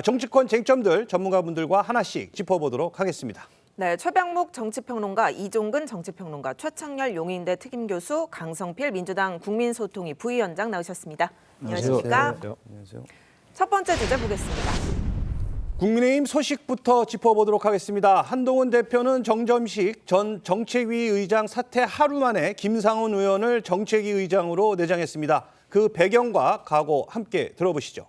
정치권 쟁점들 전문가분들과 하나씩 짚어보도록 하겠습니다. 네, 최병묵 정치평론가, 이종근 정치평론가, 최창렬 용인대 특임교수, 강성필 민주당 국민소통위 부위원장 나오셨습니다. 안녕하십니까? 안녕하세요. 첫 번째 주제 보겠습니다. 국민의힘 소식부터 짚어보도록 하겠습니다. 한동훈 대표는 정점식 전 정책위 의장 사퇴 하루 만에 김상훈 의원을 정책위 의장으로 내정했습니다. 그 배경과 각오 함께 들어보시죠.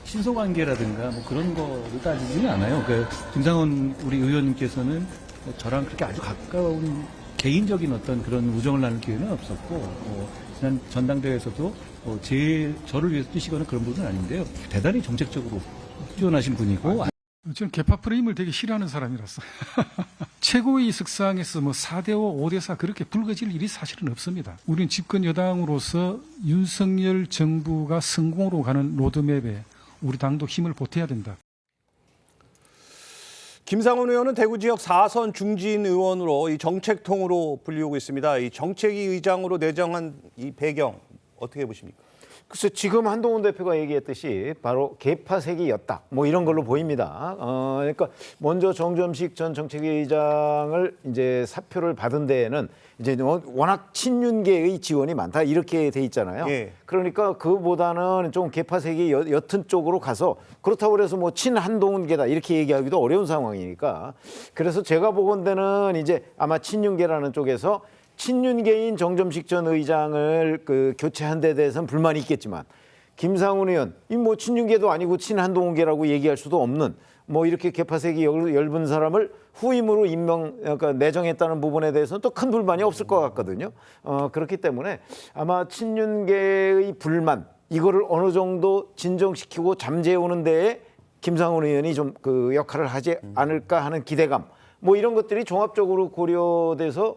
친소관계라든가 뭐 그런 거를 따지지는 않아요. 김상훈 우리 의원님께서는 저랑 그렇게 아주 가까운 개인적인 어떤 그런 우정을 나눌 기회는 없었고, 지난 전당대회에서도 저를 위해서 뛰시거나 그런 분은 아닌데요. 대단히 정책적으로 뛰어나신 분이고. 저는 개파 프레임을 되게 싫어하는 사람이라서 최고위 석상에서 4대5, 5대4 그렇게 불거질 일이 사실은 없습니다. 우리는 집권 여당으로서 윤석열 정부가 성공으로 가는 로드맵에 우리 당도 힘을 보태야 된다. 김상훈 의원은 대구 지역 4선 중진 의원으로 이 정책통으로 불리우고 있습니다. 이 정책위 의장으로 내정한 이 배경 어떻게 보십니까? 글쎄 지금 한동훈 대표가 얘기했듯이 바로 개파색이었다. 뭐 이런 걸로 보입니다. 그러니까 먼저 정점식 전 정책위 의장을 이제 사표를 받은 데에는 이제 워낙 친윤계의 지원이 많다 이렇게 돼 있잖아요. 예. 그러니까 그보다는 좀 개파색이 옅은 쪽으로 가서 그렇다고 해서 뭐 친한동훈계다 이렇게 얘기하기도 어려운 상황이니까 그래서 제가 보건대는 이제 아마 친윤계라는 쪽에서 친윤계인 정점식 전 의장을 교체한 데 대해서는 불만이 있겠지만 김상훈 의원, 이 뭐 친윤계도 아니고 친한동훈계라고 얘기할 수도 없는 뭐 이렇게 개파색이 엷은 사람을 후임으로 그러니까 내정했다는 부분에 대해서는 또 큰 불만이 없을 것 같거든요. 그렇기 때문에 아마 친윤계의 불만 이거를 어느 정도 진정시키고 잠재우는 데에 김상훈 의원이 좀 그 역할을 하지 않을까 하는 기대감. 뭐 이런 것들이 종합적으로 고려돼서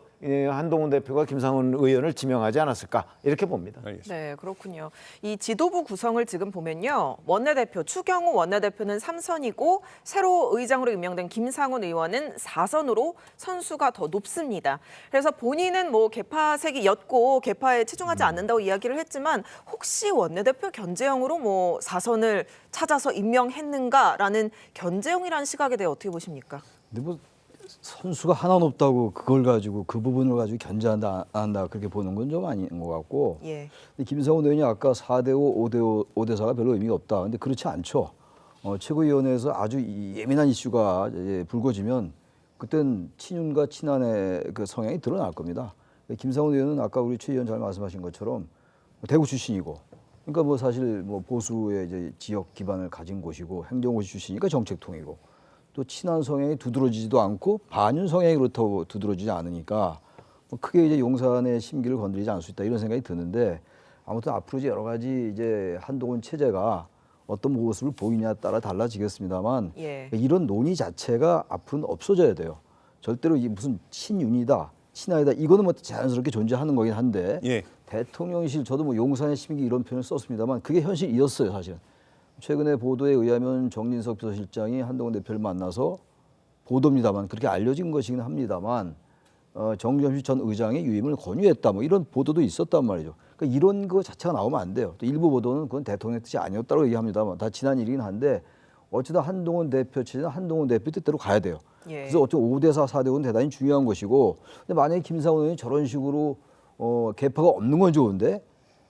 한동훈 대표가 김상훈 의원을 지명하지 않았을까 이렇게 봅니다. 알겠습니다. 네, 그렇군요. 이 지도부 구성을 지금 보면요. 원내대표 추경호 원내대표는 3선이고 새로 의장으로 임명된 김상훈 의원은 4선으로 선수가 더 높습니다. 그래서 본인은 뭐 개파색이 옅고 개파에 치중하지 않는다고 이야기를 했지만 혹시 원내대표 견제형으로 뭐 4선을 찾아서 임명했는가라는 견제형이라는 시각에 대해 어떻게 보십니까? 근데 뭐 선수가 하나 높다고 그걸 가지고 그 부분을 가지고 견제한다 안 한다 그렇게 보는 건 좀 아닌 것 같고. 예. 근데 김상훈 의원이 아까 4대5, 5대5, 5대4가 별로 의미가 없다. 근데 그렇지 않죠. 최고위원회에서 아주 예민한 이슈가 이제 불거지면 그땐 친윤과 친한의 그 성향이 드러날 겁니다. 김상훈 의원은 아까 우리 최 의원 잘 말씀하신 것처럼 대구 출신이고, 그러니까 뭐 사실 뭐 보수의 이제 지역 기반을 가진 곳이고 행정고시 출신이니까 정책통이고. 또 친한 성향이 두드러지지도 않고 반윤 성향이 그렇다고 두드러지지 않으니까 뭐 크게 이제 용산의 심기를 건드리지 않을 수 있다 이런 생각이 드는데 아무튼 앞으로 이제 여러 가지 이제 한동훈 체제가 어떤 모습을 보이냐에 따라 달라지겠습니다만 예. 이런 논의 자체가 앞으로는 없어져야 돼요. 절대로 이 무슨 친윤이다, 친한이다 이거는 뭐 자연스럽게 존재하는 거긴 한데 예. 대통령실 저도 뭐 용산의 심기 이런 표현을 썼습니다만 그게 현실이었어요 사실은. 최근에 보도에 의하면 정진석 비서실장이 한동훈 대표를 만나서 보도입니다만 그렇게 알려진 것이긴 합니다만 정점식 전 의장의 유임을 권유했다 뭐 이런 보도도 있었단 말이죠. 그러니까 이런 거 자체가 나오면 안 돼요. 또 일부 보도는 그건 대통령의 뜻이 아니었다고 얘기합니다만 다 지난 일이긴 한데 어쩌다 한동훈 대표 체제는 한동훈 대표 뜻대로 가야 돼요. 예. 그래서 어쩌 5대4, 4대5는 대단히 중요한 것이고 근데 만약에 김상훈 의원이 저런 식으로 개파가 없는 건 좋은데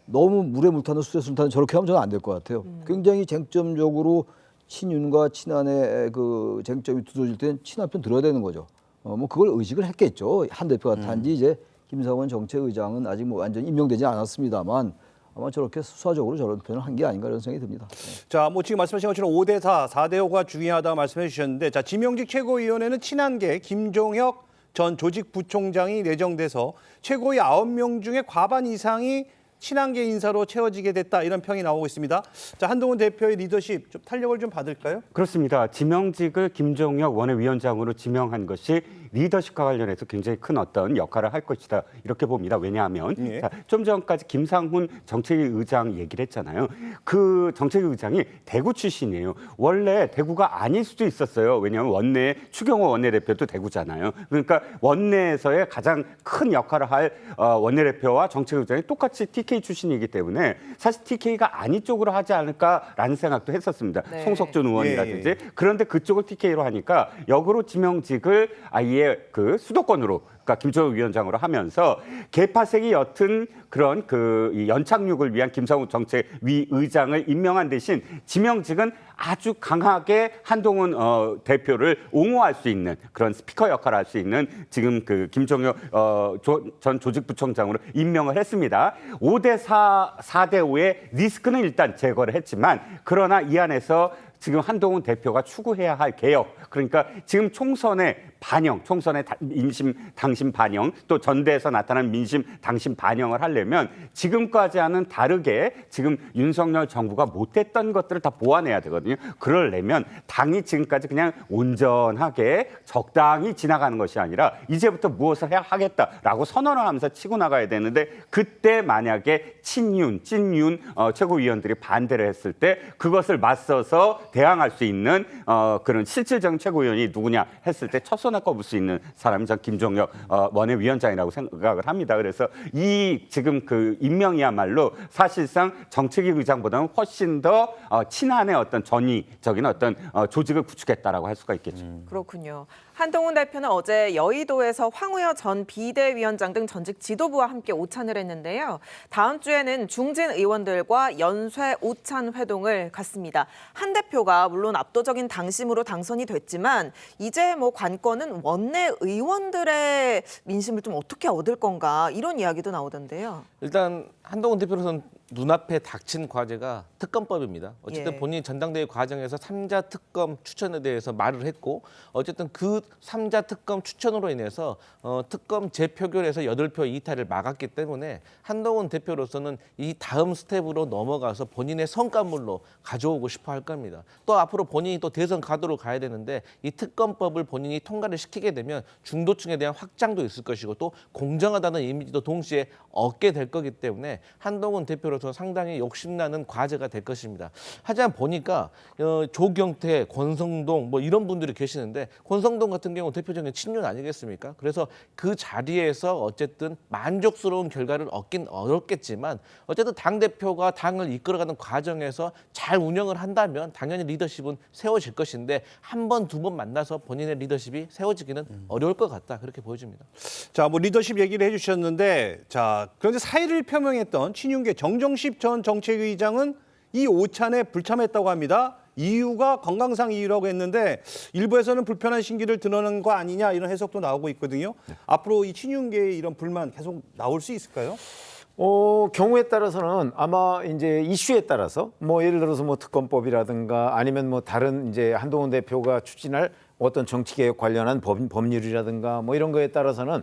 너무 물에 물 타는 숯에 술 타는 저렇게 하면 저는 안 될 것 같아요. 굉장히 쟁점적으로 친윤과 친한의 그 쟁점이 두드러질 때는 친한 편 들어야 되는 거죠. 뭐 그걸 의식을 했겠죠. 한 대표가 단지 이제 김상훈 정책의장은 아직 뭐 완전히 임명되지 않았습니다만 아마 저렇게 수사적으로 저런 표현을 한 게 아닌가 이런 생각이 듭니다. 자, 뭐 지금 말씀하신 것처럼 5대4, 4대5가 중요하다고 말씀해 주셨는데 자, 지명직 최고위원회는 친한계 김종혁 전 조직부총장이 내정돼서 최고위 9명 중에 과반 이상이 친한계 인사로 채워지게 됐다 이런 평이 나오고 있습니다. 자, 한동훈 대표의 리더십 좀 탄력을 좀 받을까요? 그렇습니다. 지명직을 김종혁 원외위원장으로 지명한 것이 리더십과 관련해서 굉장히 큰 어떤 역할을 할 것이다 이렇게 봅니다. 왜냐하면 예. 자, 좀 전까지 김상훈 정책위 의장 얘기를 했잖아요. 그 정책위 의장이 대구 출신이에요. 원래 대구가 아닐 수도 있었어요. 왜냐하면 원내 추경호 원내대표도 대구잖아요. 그러니까 원내에서의 가장 큰 역할을 할 원내대표와 정책위 의장이 똑같이 TK 출신이기 때문에 사실 TK가 아닌 쪽으로 하지 않을까라는 생각도 했었습니다. 네. 송석준 의원이라든지. 예. 그런데 그쪽을 TK로 하니까 역으로 지명직을 아예 그 수도권으로 그러니까 김종혁 위원장으로 하면서 개파색이 옅은 그런 이 연착륙을 위한 김상훈 정책위 의장을 임명한 대신 지명직은 아주 강하게 한동훈 대표를 옹호할 수 있는 그런 스피커 역할을 할 수 있는 지금 그 김종혁 전 조직부총장으로 임명을 했습니다. 5대4, 4대5의 리스크는 일단 제거를 했지만 그러나 이 안에서 지금 한동훈 대표가 추구해야 할 개혁, 그러니까 지금 총선의 반영, 총선의 민심 당심 반영, 또 전대에서 나타난 민심 당심 반영을 하려면 지금까지와는 다르게 지금 윤석열 정부가 못했던 것들을 다 보완해야 되거든요. 그러려면 당이 지금까지 그냥 온전하게 적당히 지나가는 것이 아니라 이제부터 무엇을 해야 하겠다라고 선언을 하면서 치고 나가야 되는데 그때 만약에 찐윤 최고위원들이 반대를 했을 때 그것을 맞서서 대항할 수 있는 그런 실질적인 최고위원이 누구냐 했을 때 첫 손에 꼽을 수 있는 사람이 전 김종혁 원내위원장이라고 생각을 합니다. 그래서 이 지금 그 임명이야말로 사실상 정책위 의장보다는 훨씬 더 친한의 어떤 전위적인 어떤 조직을 구축했다라고 할 수가 있겠죠. 그렇군요. 한동훈 대표는 어제 여의도에서 황우여 전 비대위원장 등 전직 지도부와 함께 오찬을 했는데요. 다음 주에는 중진 의원들과 연쇄 오찬 회동을 갖습니다. 한 대표가 물론 압도적인 당심으로 당선이 됐지만 이제 뭐 관건은 원내 의원들의 민심을 좀 어떻게 얻을 건가 이런 이야기도 나오던데요. 일단 한동훈 대표로서는 눈앞에 닥친 과제가 특검법입니다. 어쨌든 예. 본인이 전당대회 과정에서 3자 특검 추천에 대해서 말을 했고 어쨌든 그 3자 특검 추천으로 인해서 특검 재표결에서 8표 이탈을 막았기 때문에 한동훈 대표로서는 이 다음 스텝으로 넘어가서 본인의 성과물로 가져오고 싶어 할 겁니다. 또 앞으로 본인이 또 대선 가도록 가야 되는데 이 특검법을 본인이 통과를 시키게 되면 중도층에 대한 확장도 있을 것이고 또 공정하다는 이미지도 동시에 얻게 될 거기 때문에 한동훈 대표로서 상당히 욕심나는 과제가 될 것입니다. 하지만 보니까 조경태, 권성동 뭐 이런 분들이 계시는데 권성동 같은 경우 대표적인 친윤 아니겠습니까? 그래서 그 자리에서 어쨌든 만족스러운 결과를 얻긴 어렵겠지만 어쨌든 당대표가 당을 이끌어가는 과정에서 잘 운영을 한다면 당연히 리더십은 세워질 것인데 한 번, 두 번 만나서 본인의 리더십이 세워지기는 어려울 것 같다. 그렇게 보여집니다. 자, 뭐 리더십 얘기를 해주셨는데, 자, 그런데 사의를 표명했던 친윤계 정정식 전 정책위의장은 이 오찬에 불참했다고 합니다. 이유가 건강상 이유라고 했는데 일부에서는 불편한 심기를 드러낸 거 아니냐 이런 해석도 나오고 있거든요. 앞으로 이 친윤계의 이런 불만 계속 나올 수 있을까요? 경우에 따라서는 아마 이제 이슈에 따라서 뭐 예를 들어서 뭐 특검법이라든가 아니면 뭐 다른 이제 한동훈 대표가 추진할 어떤 정치개혁 관련한 법률이라든가 뭐 이런 거에 따라서는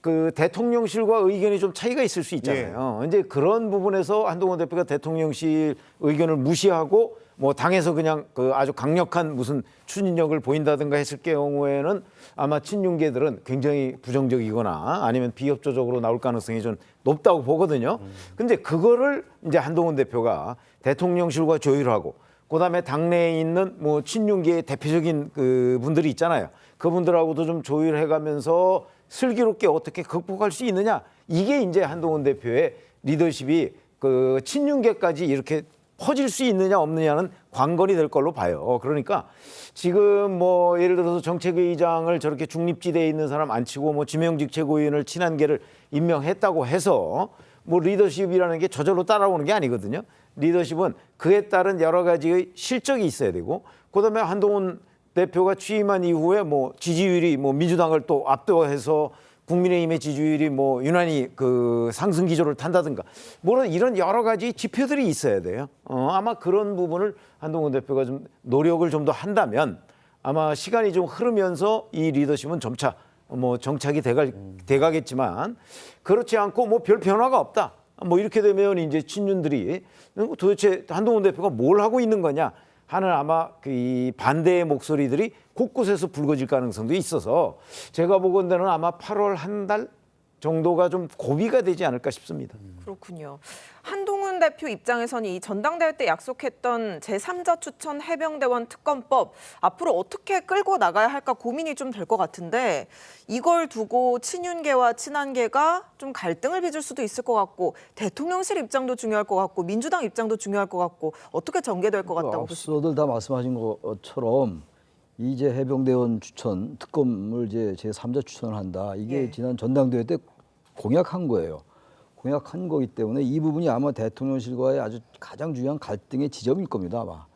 그 대통령실과 의견이 좀 차이가 있을 수 있잖아요. 이제 그런 부분에서 한동훈 대표가 대통령실 의견을 무시하고 뭐 당에서 그냥 그 아주 강력한 무슨 추진력을 보인다든가 했을 경우에는 아마 친윤계들은 굉장히 부정적이거나 아니면 비협조적으로 나올 가능성이 좀 높다고 보거든요. 근데 그거를 이제 한동훈 대표가 대통령실과 조율하고 그다음에 당내에 있는 뭐 친윤계의 대표적인 그 분들이 있잖아요. 그분들하고도 좀 조율해가면서 슬기롭게 어떻게 극복할 수 있느냐. 이게 이제 한동훈 대표의 리더십이 그 친윤계까지 이렇게 퍼질 수 있느냐 없느냐는 관건이 될 걸로 봐요. 그러니까 지금 뭐 예를 들어서 정책위의장을 저렇게 중립지대에 있는 사람 안 치고 뭐 지명직 최고위원을 친한계를 임명했다고 해서 뭐 리더십이라는 게 저절로 따라오는 게 아니거든요. 리더십은 그에 따른 여러 가지의 실적이 있어야 되고 그다음에 한동훈 대표가 취임한 이후에 뭐 지지율이 뭐 민주당을 또 압도해서 국민의힘의 지지율이 뭐 유난히 그 상승 기조를 탄다든가 물론 이런 여러 가지 지표들이 있어야 돼요. 아마 그런 부분을 한동훈 대표가 좀 노력을 좀 더 한다면 아마 시간이 좀 흐르면서 이 리더십은 점차 뭐 정착이 돼가겠지만 그렇지 않고 뭐 별 변화가 없다. 뭐 이렇게 되면 이제 친윤들이 도대체 한동훈 대표가 뭘 하고 있는 거냐. 하는 아마 이 반대의 목소리들이 곳곳에서 불거질 가능성도 있어서 제가 보건대는 아마 8월 한 달 정도가 좀 고비가 되지 않을까 싶습니다. 그렇군요. 한동훈 대표 입장에서는 이 전당대회 때 약속했던 제3자 추천 해병대원 특검법 앞으로 어떻게 끌고 나가야 할까 고민이 좀 될 것 같은데 이걸 두고 친윤계와 친한계가 좀 갈등을 빚을 수도 있을 것 같고 대통령실 입장도 중요할 것 같고 민주당 입장도 중요할 것 같고 어떻게 전개될 것 같다고 보십니까? 앞서들 다 말씀하신 것처럼 이제 해병대원 추천 특검을 이제 제3자 추천을 한다. 이게 예. 지난 전당대회 때 공약한 거예요. 공약한 거기 때문에 이 부분이 아마 대통령실과의 아주 가장 중요한 갈등의 지점일 겁니다. 아마.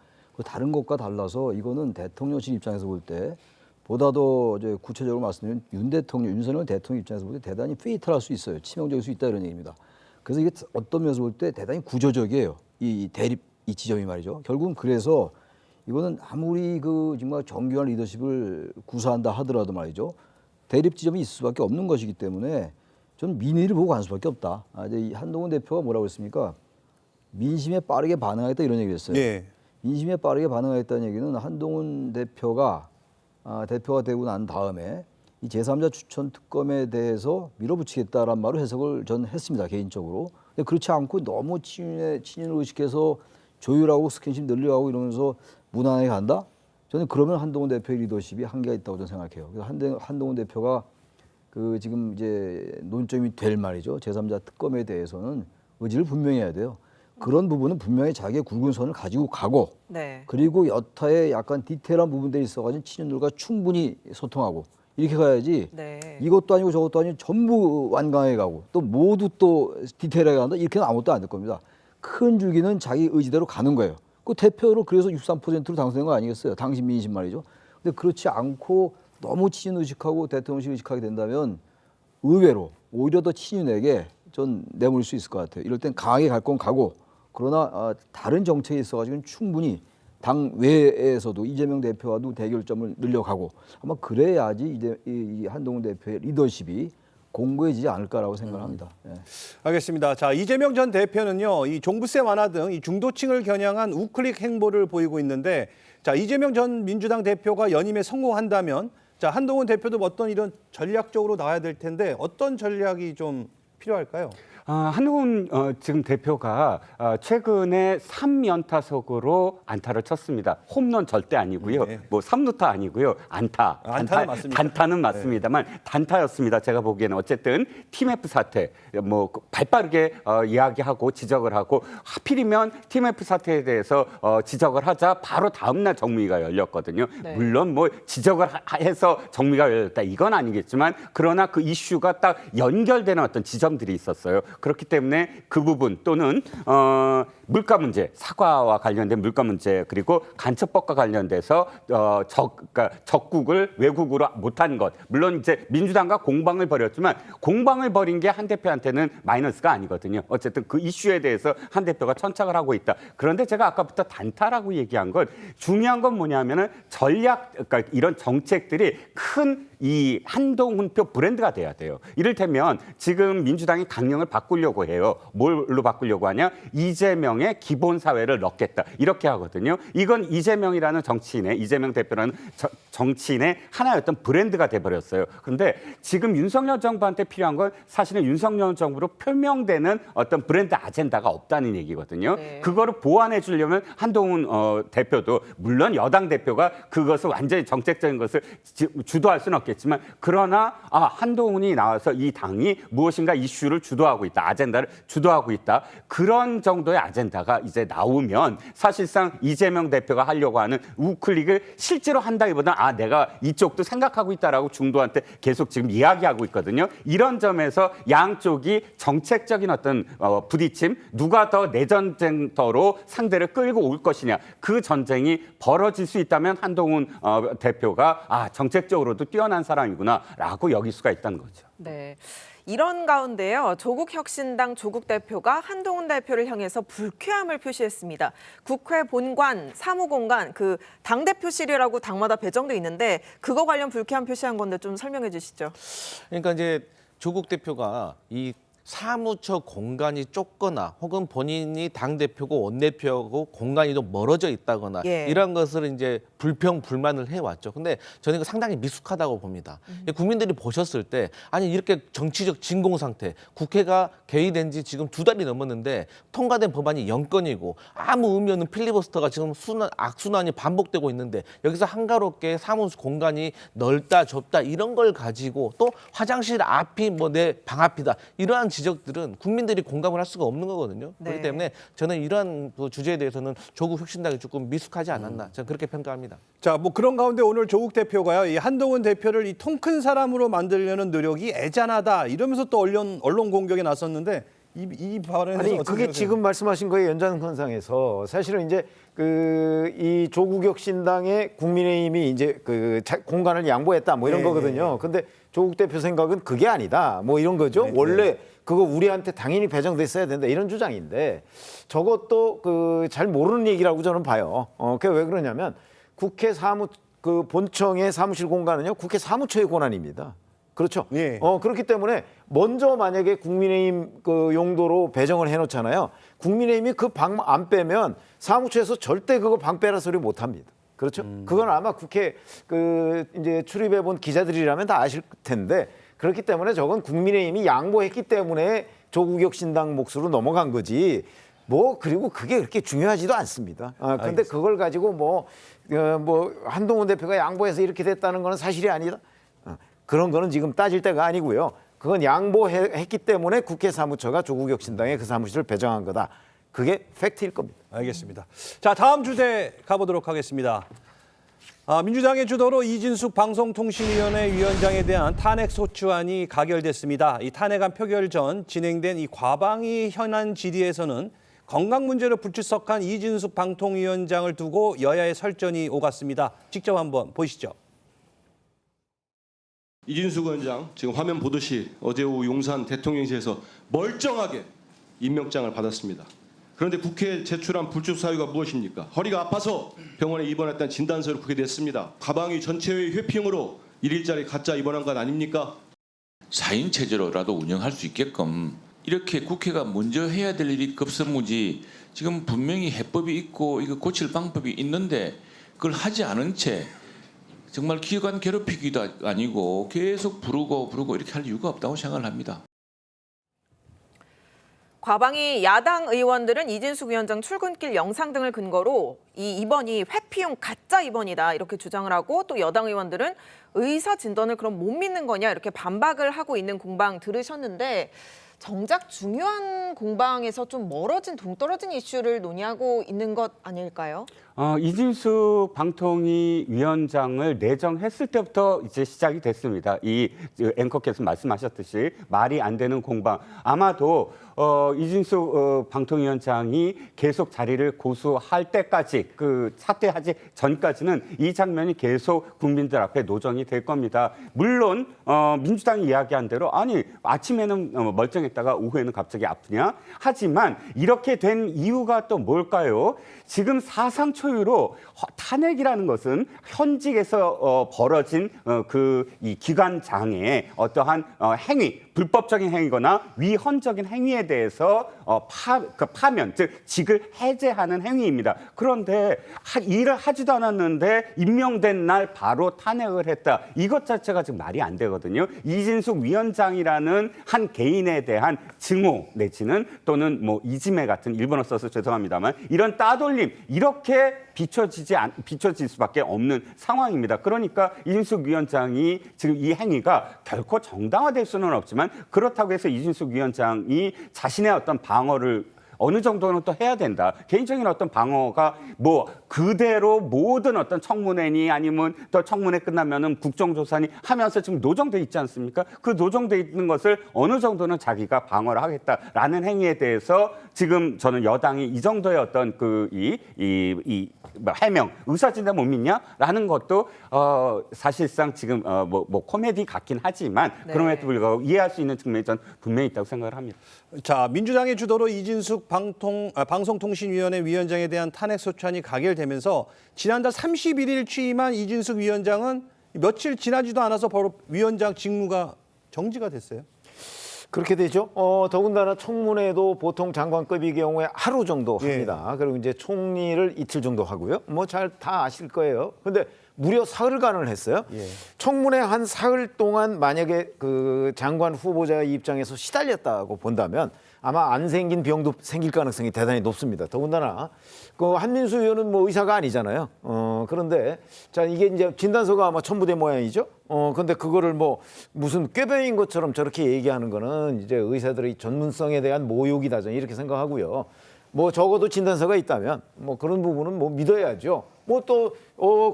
다른 것과 달라서 이거는 대통령실 입장에서 볼 때 보다 더 이제 구체적으로 말씀드리면 윤석열 대통령 입장에서 볼 때 대단히 페이탈할 수 있어요. 치명적일 수 있다 이런 얘기입니다. 그래서 이게 어떤 면에서 볼 때 대단히 구조적이에요. 이 대립 이 지점이 말이죠. 결국은 그래서 이거는 아무리 정말 정교한 리더십을 구사한다 하더라도 말이죠. 대립 지점이 있을 수밖에 없는 것이기 때문에 전 민의를 보고 갈 수밖에 없다. 이제 이 한동훈 대표가 뭐라고 했습니까? 민심에 빠르게 반응하겠다 이런 얘기를 했어요. 예. 민심에 빠르게 반응하겠다는 얘기는 한동훈 대표가 대표가 되고 난 다음에 이 제3자 추천 특검에 대해서 밀어붙이겠다라는 말로 해석을 전 했습니다. 개인적으로. 근데 그렇지 않고 너무 친윤을 의식해서 조율하고 스킨십 늘려가고 이러면서 무난하게 간다? 저는 그러면 한동훈 대표의 리더십이 한계가 있다고 저는 생각해요. 그래서 한동훈 대표가 지금 이제 논점이 될 말이죠. 제3자 특검에 대해서는 의지를 분명히 해야 돼요. 그런 부분은 분명히 자기의 굵은 선을 가지고 가고 네. 그리고 여타의 약간 디테일한 부분들이 있어가지고 친윤들과 충분히 소통하고 이렇게 가야지 네. 이것도 아니고 저것도 아니고 전부 완강하게 가고 또 모두 또 디테일하게 간다 이렇게는 아무것도 안 될 겁니다. 큰 줄기는 자기 의지대로 가는 거예요. 그 대표로 그래서 63%로 당선된 거 아니겠어요? 당신 민심 말이죠. 근데 그렇지 않고 너무 친윤 의식하고 대통령실 의식하게 된다면 의외로 오히려 더 친윤에게 전 내몰 수 있을 것 같아요. 이럴 땐 강하게 갈 건 가고 그러나 다른 정책에 있어가지고는 충분히 당 외에서도 이재명 대표와도 대결점을 늘려가고 아마 그래야지 이제 이 한동훈 대표의 리더십이 공고해지지 않을까라고 생각합니다. 예. 알겠습니다. 자, 이재명 전 대표는요, 이 종부세 완화 등 이 중도층을 겨냥한 우클릭 행보를 보이고 있는데, 자, 이재명 전 민주당 대표가 연임에 성공한다면, 자, 한동훈 대표도 어떤 이런 전략적으로 나와야 될 텐데, 어떤 전략이 좀 필요할까요? 한동훈 지금 대표가 최근에 3연타석으로 안타를 쳤습니다. 홈런 절대 아니고요. 네. 뭐 3루타 아니고요. 안타. 안타는 맞습니다. 단타는 맞습니다만 단타였습니다. 제가 보기에는 어쨌든 TMF 사태 뭐 발빠르게 이야기하고 지적을 하고 하필이면 TMF 사태에 대해서 지적을 하자 바로 다음 날 정무위가 열렸거든요. 네. 물론 뭐 지적을 해서 정무위가 열렸다 이건 아니겠지만 그러나 그 이슈가 딱 연결되는 어떤 지점들이 있었어요. 그렇기 때문에 그 부분 또는 물가 문제, 사과와 관련된 물가 문제 그리고 간첩법과 관련돼서 그러니까 적국을 외국으로 못한 것. 물론 이제 민주당과 공방을 벌였지만 공방을 벌인 게 한 대표한테는 마이너스가 아니거든요. 어쨌든 그 이슈에 대해서 한 대표가 천착을 하고 있다. 그런데 제가 아까부터 단타라고 얘기한 건 중요한 건 뭐냐면은 전략, 그러니까 이런 정책들이 큰 이 한동훈표 브랜드가 돼야 돼요. 이를테면 지금 민주당이 강령을 바꾸려고 해요. 뭘로 바꾸려고 하냐? 이재명의 기본사회를 넣겠다. 이렇게 하거든요. 이건 이재명이라는 정치인의, 이재명 대표라는 정치인의 하나였던 브랜드가 돼버렸어요. 그런데 지금 윤석열 정부한테 필요한 건 사실은 윤석열 정부로 표명되는 어떤 브랜드 아젠다가 없다는 얘기거든요. 네. 그거를 보완해 주려면 한동훈 대표도 물론 여당 대표가 그것을 완전히 정책적인 것을 주도할 수는 없겠지만 그러나 한동훈이 나와서 이 당이 무엇인가 이슈를 주도하고 있다. 아젠다를 주도하고 있다. 그런 정도의 아젠다가 이제 나오면 사실상 이재명 대표가 하려고 하는 우클릭을 실제로 한다기보다는 내가 이쪽도 생각하고 있다라고 중도한테 계속 지금 이야기하고 있거든요. 이런 점에서 양쪽이 정책적인 어떤 부딪힘, 누가 더 내전쟁터로 상대를 끌고 올 것이냐. 그 전쟁이 벌어질 수 있다면 한동훈 대표가 정책적으로도 뛰어난 사람이구나라고 여길 수가 있다는 거죠. 네. 이런 가운데요. 조국혁신당 조국 대표가 한동훈 대표를 향해서 불쾌함을 표시했습니다. 국회 본관, 사무공간, 그 당대표실이라고 당마다 배정돼 있는데 그거 관련 불쾌함 표시한 건데 좀 설명해 주시죠. 그러니까 이제 조국 대표가 이 사무처 공간이 좁거나 혹은 본인이 당대표고 원내대표고 공간이 좀 멀어져 있다거나 예. 이런 것을 이제 불평 불만을 해왔죠. 근데 저는 이거 상당히 미숙하다고 봅니다. 국민들이 보셨을 때 아니 이렇게 정치적 진공 상태, 국회가 개의된 지 지금 2달이 넘었는데 통과된 법안이 0건이고 아무 의미 없는 필리버스터가 지금 악순환이 반복되고 있는데 여기서 한가롭게 사무소 공간이 넓다 좁다 이런 걸 가지고 또 화장실 앞이 뭐 내 방 앞이다 이러한 지적들은 국민들이 공감을 할 수가 없는 거거든요. 네. 그렇기 때문에 저는 이러한 그 주제에 대해서는 조국 혁신당이 조금 미숙하지 않았나 저는 그렇게 평가합니다. 자, 뭐 그런 가운데 오늘 조국 대표가요, 이 한동훈 대표를 이 통 큰 사람으로 만들려는 노력이 애잔하다 이러면서 또 언론 공격에 나섰는데 이 발언에서 아니 어떻게 그게 생각하세요? 지금 말씀하신 거의 연장선상에서 사실은 이제 이 조국혁신당의 국민의힘이 이제 공간을 양보했다 뭐 이런 거거든요. 근데 조국 대표 생각은 그게 아니다 뭐 이런 거죠. 원래 그거 우리한테 당연히 배정됐어야 된다 이런 주장인데 저것도 잘 모르는 얘기라고 저는 봐요. 그게 왜 그러냐면 국회 본청의 사무실 공간은요 국회 사무처의 권한입니다. 그렇죠. 예. 그렇기 때문에 먼저 만약에 국민의힘 용도로 배정을 해놓잖아요. 국민의힘이 그 방 안 빼면 사무처에서 절대 그거 방 빼라 소리 못 합니다. 그렇죠. 그건 아마 국회 이제 출입해본 기자들이라면 다 아실 텐데 그렇기 때문에 저건 국민의힘이 양보했기 때문에 조국혁신당 몫으로 넘어간 거지. 뭐 그리고 그게 그렇게 중요하지도 않습니다. 근데 그걸 가지고 뭐 한동훈 대표가 양보해서 이렇게 됐다는 거는 사실이 아니다. 그런 거는 지금 따질 때가 아니고요. 그건 양보했기 때문에 국회 사무처가 조국혁신당에 그 사무실을 배정한 거다. 그게 팩트일 겁니다. 알겠습니다. 자, 다음 주제 가보도록 하겠습니다. 민주당의 주도로 이진숙 방송통신위원회 위원장에 대한 탄핵 소추안이 가결됐습니다. 이 탄핵안 표결 전 진행된 이 과방위 현안 질의에서는 건강 문제로 불출석한 이진숙 방통위원장을 두고 여야의 설전이 오갔습니다. 직접 한번 보시죠. 이진숙 위원장 지금 화면 보듯이 어제 오후 용산 대통령실에서 멀쩡하게 임명장을 받았습니다. 그런데 국회에 제출한 불출석 사유가 무엇입니까? 허리가 아파서 병원에 입원했다는 진단서를 그게 냈습니다. 가방위 전체의 회피용으로 1일짜리 가짜 입원한 것 아닙니까? 4인 체제로라도 운영할 수 있게끔 이렇게 국회가 먼저 해야 될 일이 급선무지 지금 분명히 해법이 있고 이거 고칠 방법이 있는데 그걸 하지 않은 채 정말 기관 괴롭히기도 아니고 계속 부르고 이렇게 할 이유가 없다고 생각을 합니다. 과방위 야당 의원들은 이진숙 위원장 출근길 영상 등을 근거로 이 입원이 회피용 가짜 입원이다 이렇게 주장을 하고 또 여당 의원들은 의사 진단을 그럼 못 믿는 거냐 이렇게 반박을 하고 있는 공방 들으셨는데 정작 중요한 공방에서 좀 멀어진 동떨어진 이슈를 논의하고 있는 것 아닐까요? 이진숙 방통위 위원장을 내정했을 때부터 이제 시작이 됐습니다. 이 앵커께서 말씀하셨듯이 말이 안 되는 공방. 아마도 이진숙 방통위원장이 계속 자리를 고수할 때까지 사퇴하지 전까지는 이 장면이 계속 국민들 앞에 노정이 될 겁니다. 물론 민주당이 이야기한 대로 아니 아침에는 멀쩡했다가 오후에는 갑자기 아프냐? 하지만 이렇게 된 이유가 또 뭘까요? 지금 사상 초유로 탄핵이라는 것은 현직에서 벌어진 이 기관장의 어떠한 행위, 불법적인 행위거나 위헌적인 행위에 대해서 파면, 즉 직을 해제하는 행위입니다. 그런데 일을 하지도 않았는데 임명된 날 바로 탄핵을 했다. 이것 자체가 지금 말이 안 되거든요. 이진숙 위원장이라는 한 개인에 대한 증오 내지는 또는 뭐 이지메 같은 일본어 써서 죄송합니다만 이런 따돌림 이렇게 비춰질 수밖에 없는 상황입니다. 그러니까 이진숙 위원장이 지금 이 행위가 결코 정당화될 수는 없지만 그렇다고 해서 이진숙 위원장이 자신의 어떤 방어를 어느 정도는 또 해야 된다. 개인적인 어떤 방어가 뭐 그대로 모든 어떤 청문회니 아니면 또 청문회 끝나면은 국정조사니 하면서 지금 노정돼 있지 않습니까? 그 노정돼 있는 것을 어느 정도는 자기가 방어를 하겠다라는 행위에 대해서 지금 저는 여당이 이 정도의 어떤 해명, 의사진단 못 믿냐라는 것도 사실상 지금 코미디 같긴 하지만 네. 그럼에도 불구하고 이해할 수 있는 측면이 전 분명히 있다고 생각을 합니다. 자, 민주당의 주도로 이진숙 방송통신위원회 위원장에 대한 탄핵 소추안이 가결되면서 지난달 31일 취임한 이진숙 위원장은 며칠 지나지도 않아서 바로 위원장 직무가 정지가 됐어요. 그렇게 되죠. 더군다나 청문회도 보통 장관급의 경우에 하루 정도 합니다. 그리고 이제 총리를 이틀 정도 하고요. 뭐 잘 다 아실 거예요. 근데 무려 사흘간을 했어요. 청문회 한 사흘 동안 만약에 그 장관 후보자 입장에서 시달렸다고 본다면 아마 안 생긴 병도 생길 가능성이 대단히 높습니다. 더군다나 그 한민수 의원은 뭐 의사가 아니잖아요. 그런데 자 이게 이제 진단서가 아마 첨부된 모양이죠. 근데 그거를 뭐 무슨 꾀병인 것처럼 저렇게 얘기하는 거는 이제 의사들의 전문성에 대한 모욕이다 저는 이렇게 생각하고요. 뭐 적어도 진단서가 있다면 뭐 그런 부분은 뭐 믿어야죠. 뭐 또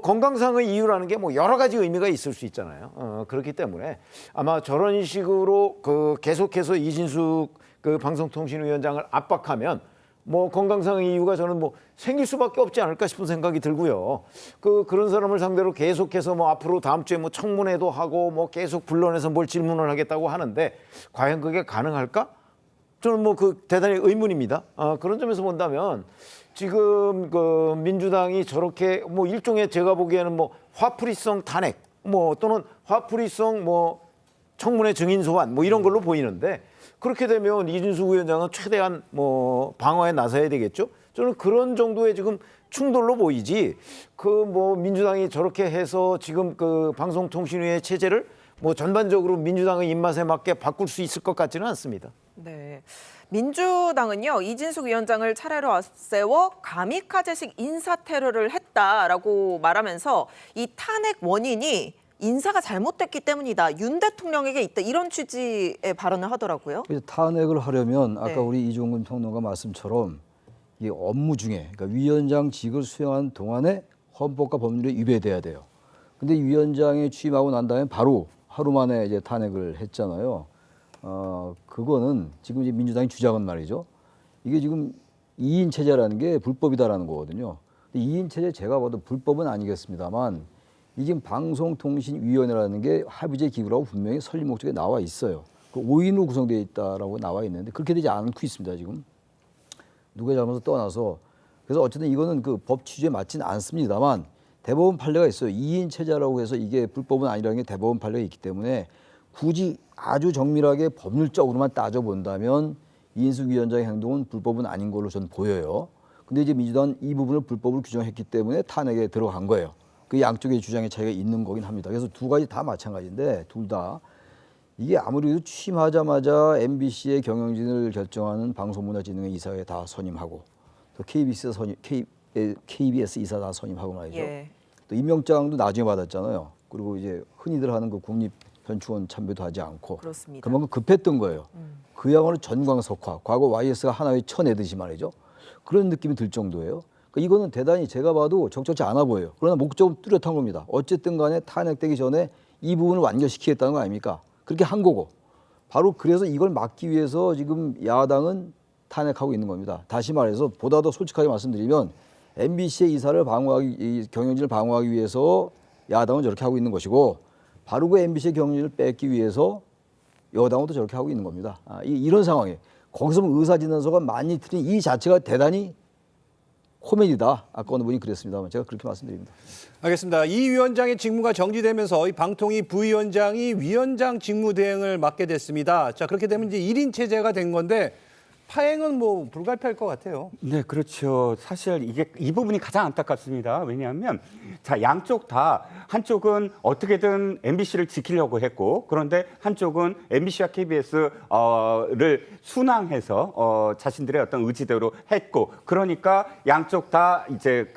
건강상의 이유라는 게 뭐 여러 가지 의미가 있을 수 있잖아요. 그렇기 때문에 아마 저런 식으로 그 계속해서 이진숙 그 방송통신위원장을 압박하면 뭐 건강상의 이유가 저는 뭐 생길 수밖에 없지 않을까 싶은 생각이 들고요. 그런 사람을 상대로 계속해서 뭐 앞으로 다음 주에 뭐 청문회도 하고 뭐 계속 불러내서 뭘 질문을 하겠다고 하는데 과연 그게 가능할까? 저는 뭐 대단히 의문입니다. 그런 점에서 본다면 지금 그 민주당이 저렇게 뭐 일종의 제가 보기에는 뭐 화풀이성 탄핵 뭐 또는 화풀이성 뭐 청문회 증인 소환 뭐 이런 걸로 보이는데 그렇게 되면 이준숙 위원장은 최대한 뭐 방어에 나서야 되겠죠. 저는 그런 정도의 지금 충돌로 보이지 그 뭐 민주당이 저렇게 해서 지금 그 방송통신위의 체제를 뭐 전반적으로 민주당의 입맛에 맞게 바꿀 수 있을 것 같지는 않습니다. 네. 민주당은요, 이진숙 위원장을 차례로 앞세워 가미카제식 인사 테러를 했다라고 말하면서 이 탄핵 원인이 인사가 잘못됐기 때문이다. 윤 대통령에게 있다. 이런 취지의 발언을 하더라고요. 그래서 탄핵을 하려면 아까 네. 우리 이종근 평론가 말씀처럼 이 업무 중에 그러니까 위원장직을 수행하는 동안에 헌법과 법률에 위배돼야 돼요. 근데 위원장에 취임하고 난 다음에 바로 하루 만에 이제 탄핵을 했잖아요. 그거는 지금 이제 민주당이 주장은 말이죠. 이게 지금 2인 체제라는 게 불법이다라는 거거든요. 2인 체제 제가 봐도 불법은 아니겠습니다만 이 지금 방송통신위원회라는 게 합의제 기구라고 분명히 설립 목적에 나와 있어요. 그 5인으로 구성되어 있다라고 나와 있는데 그렇게 되지 않고 있습니다. 지금 누가 잘못을 떠나서 그래서 어쨌든 이거는 그 법 취지에 맞지는 않습니다만 대법원 판례가 있어요. 2인 체제라고 해서 이게 불법은 아니라는 게 대법원 판례가 있기 때문에 굳이 아주 정밀하게 법률적으로만 따져본다면 이인숙 위원장의 행동은 불법은 아닌 걸로 저는 보여요. 근데 이제 민주당은 이 부분을 불법으로 규정했기 때문에 탄핵에 들어간 거예요. 그 양쪽의 주장의 차이가 있는 거긴 합니다. 그래서 두 가지 다 마찬가지인데 둘 다 이게 아무래도 취임하자마자 MBC의 경영진을 결정하는 방송문화진흥회 이사회 다 선임하고 또 KBS 이사 다 선임하고 말이죠. 예. 또 임명장도 나중에 받았잖아요. 그리고 이제 흔히들 하는 그 국립변축원 참배도 하지 않고 그렇습니다. 그만큼 급했던 거예요. 그야말로 전광석화. 과거 YS가 하나의 쳐내듯이 말이죠. 그런 느낌이 들 정도예요. 그러니까 이거는 대단히 제가 봐도 적절치 않아 보여요. 그러나 목적은 뚜렷한 겁니다. 어쨌든 간에 탄핵되기 전에 이 부분을 완결시키겠다는 거 아닙니까? 그렇게 한 거고. 바로 그래서 이걸 막기 위해서 지금 야당은 탄핵하고 있는 겁니다. 다시 말해서 보다 더 솔직하게 말씀드리면 MBC의 이사를 방어하기, 이 경영진을 방어하기 위해서 야당은 저렇게 하고 있는 것이고 바로 그 MBC의 경영진을 뺏기 위해서 여당은 또 저렇게 하고 있는 겁니다. 이런 상황에 거기서 의사진단서가 많이 틀린 이 자체가 대단히 코미디다. 아까 어느 분이 그랬습니다만 제가 그렇게 말씀드립니다. 알겠습니다. 이 위원장의 직무가 정지되면서 이 방통위 부위원장이 위원장 직무 대행을 맡게 됐습니다. 자, 그렇게 되면 이제 1인 체제가 된 건데 파행은 뭐 불가피할 것 같아요. 네, 그렇죠. 사실 이게 이 부분이 가장 안타깝습니다. 왜냐하면 자 양쪽 다 한쪽은 어떻게든 MBC를 지키려고 했고 그런데 한쪽은 MBC와 KBS를 순항해서 자신들의 어떤 의지대로 했고 그러니까 양쪽 다 이제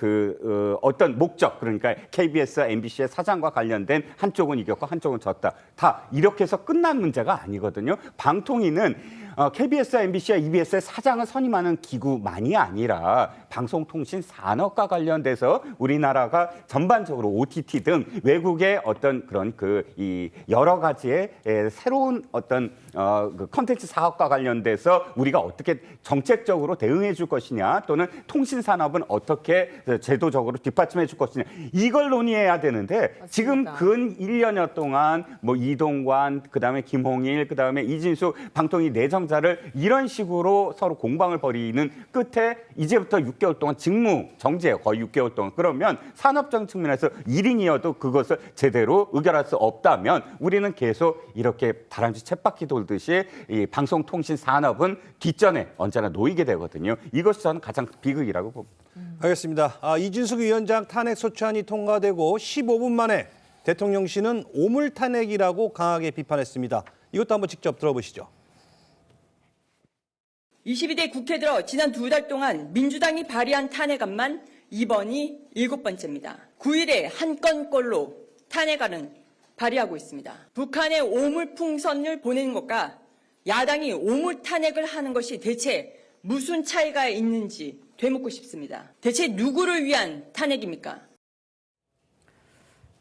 어떤 목적 그러니까 KBS와 MBC의 사장과 관련된 한쪽은 이겼고 한쪽은 졌다. 다 이렇게 해서 끝난 문제가 아니거든요. 방통위는 KBS와 MBC와 EBS의 사장을 선임하는 기구만이 아니라 방송통신 산업과 관련돼서 우리나라가 전반적으로 OTT 등 외국의 어떤 그런 이 여러 가지의 새로운 어떤 콘텐츠 사업과 관련돼서 우리가 어떻게 정책적으로 대응해 줄 것이냐 또는 통신 산업은 어떻게 제도적으로 뒷받침해 줄 것이냐 이걸 논의해야 되는데 맞습니다. 지금 근 1년여 동안 뭐 이동관 그다음에 김홍일 그다음에 이진숙 방통위 내정 임명자를 이런 식으로 서로 공방을 벌이는 끝에 이제부터 6개월 동안 직무 정지예요. 거의 6개월 동안. 그러면 산업적인 측면에서 1인이어도 그것을 제대로 의결할 수 없다면 우리는 계속 이렇게 다람쥐 쳇바퀴 돌듯이 이 방송통신 산업은 뒷전에 언제나 놓이게 되거든요. 이것이 저는 가장 비극이라고 봅니다. 알겠습니다. 이준석 위원장 탄핵 소추안이 통과되고 15분 만에 대통령실은 오물 탄핵이라고 강하게 비판했습니다. 이것도 한번 직접 들어보시죠. 22대 국회 들어 지난 2달 동안 민주당이 발의한 탄핵안만 이번이 7번째입니다. 9일에 한 건꼴로 탄핵안은 발의하고 있습니다. 북한의 오물풍선을 보내는 것과 야당이 오물 탄핵을 하는 것이 대체 무슨 차이가 있는지 되묻고 싶습니다. 대체 누구를 위한 탄핵입니까?